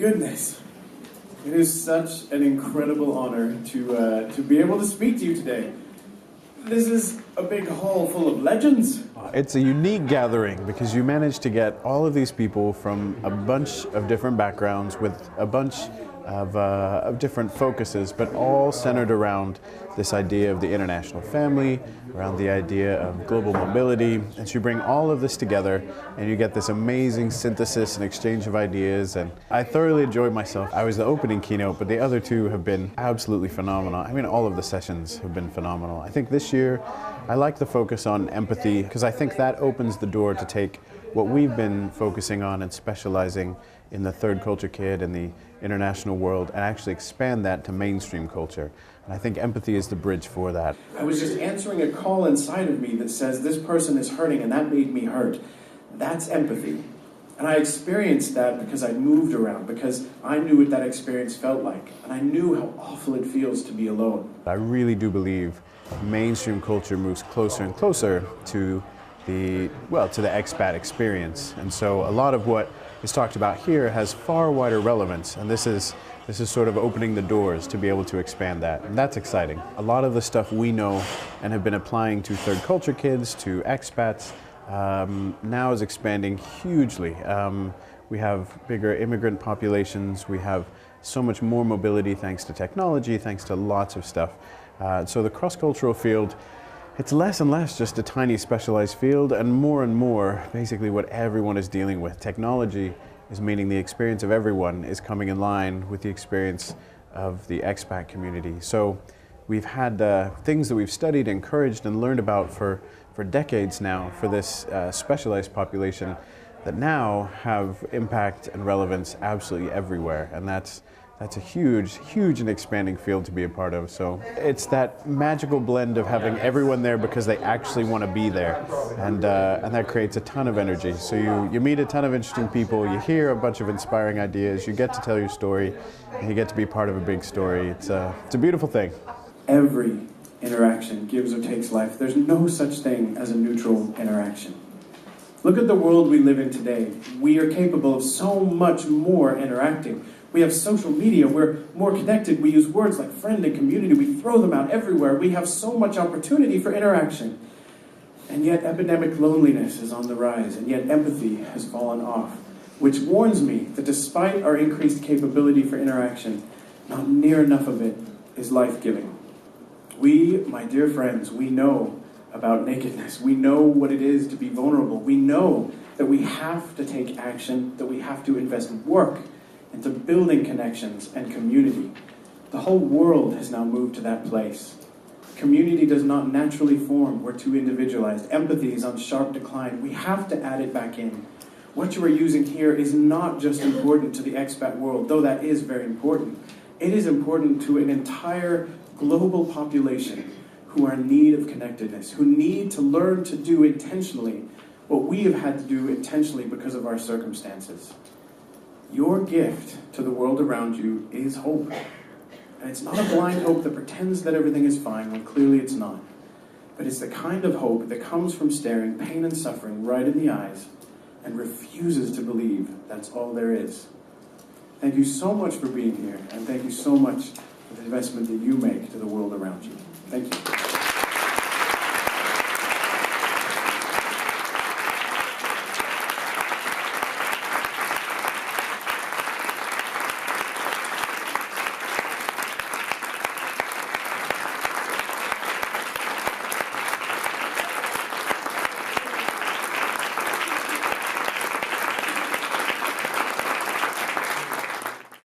goodness. It is such an incredible honor to be able to speak to you today. This is a big hall full of legends. It's a unique gathering because you managed to get all of these people from a bunch of different backgrounds with a bunch of different focuses, but all centered around this idea of the international family, around the idea of global mobility. And so you bring all of this together and you get this amazing synthesis and exchange of ideas. And I thoroughly enjoyed myself. I was the opening keynote, but the other two have been absolutely phenomenal. I mean, all of the sessions have been phenomenal. I think this year I like the focus on empathy because I think that opens the door to take what we've been focusing on and specializing in the third culture kid and the international world and actually expand that to mainstream culture. And I think empathy is the bridge for that. I was just answering a call inside of me that says this person is hurting and that made me hurt. That's empathy. And I experienced that because I moved around, because I knew what that experience felt like. And I knew how awful it feels to be alone. I really do believe mainstream culture moves closer and closer to the expat experience. And so a lot of what is talked about here has far wider relevance, and this is sort of opening the doors to be able to expand that, and that's exciting. A lot of the stuff we know and have been applying to third culture kids, to expats, now is expanding hugely. We have bigger immigrant populations, we have so much more mobility thanks to technology, thanks to lots of stuff. So the cross-cultural field, it's less and less just a tiny specialized field and more basically what everyone is dealing with. Technology is meaning the experience of everyone is coming in line with the experience of the expat community. So we've had things that we've studied, encouraged, and learned about for decades now for this specialized population that now have impact and relevance absolutely everywhere. And that's a huge and expanding field to be a part of. So it's that magical blend of having everyone there because they actually want to be there, and that creates a ton of energy. So you meet a ton of interesting people, you hear a bunch of inspiring ideas, you get to tell your story, and you get to be part of a big story. It's a beautiful thing. Every interaction gives or takes life. There's no such thing as a neutral interaction. Look at the world we live in today. We are capable of so much more interacting. We have social media, we're more connected, we use words like friend and community, we throw them out everywhere, we have so much opportunity for interaction. And yet epidemic loneliness is on the rise, and yet empathy has fallen off, which warns me that despite our increased capability for interaction, not near enough of it is life-giving. We, my dear friends, we know about nakedness, we know what it is to be vulnerable, we know that we have to take action, that we have to invest work into building connections and community. The whole world has now moved to that place. Community does not naturally form. We're too individualized. Empathy is on sharp decline. We have to add it back in. What you are using here is not just important to the expat world, though that is very important. It is important to an entire global population who are in need of connectedness, who need to learn to do intentionally what we have had to do intentionally because of our circumstances. Your gift to the world around you is hope. And it's not a blind hope that pretends that everything is fine when clearly it's not. But it's the kind of hope that comes from staring pain and suffering right in the eyes and refuses to believe that's all there is. Thank you so much for being here, and thank you so much for the investment that you make to the world around you. Thank you.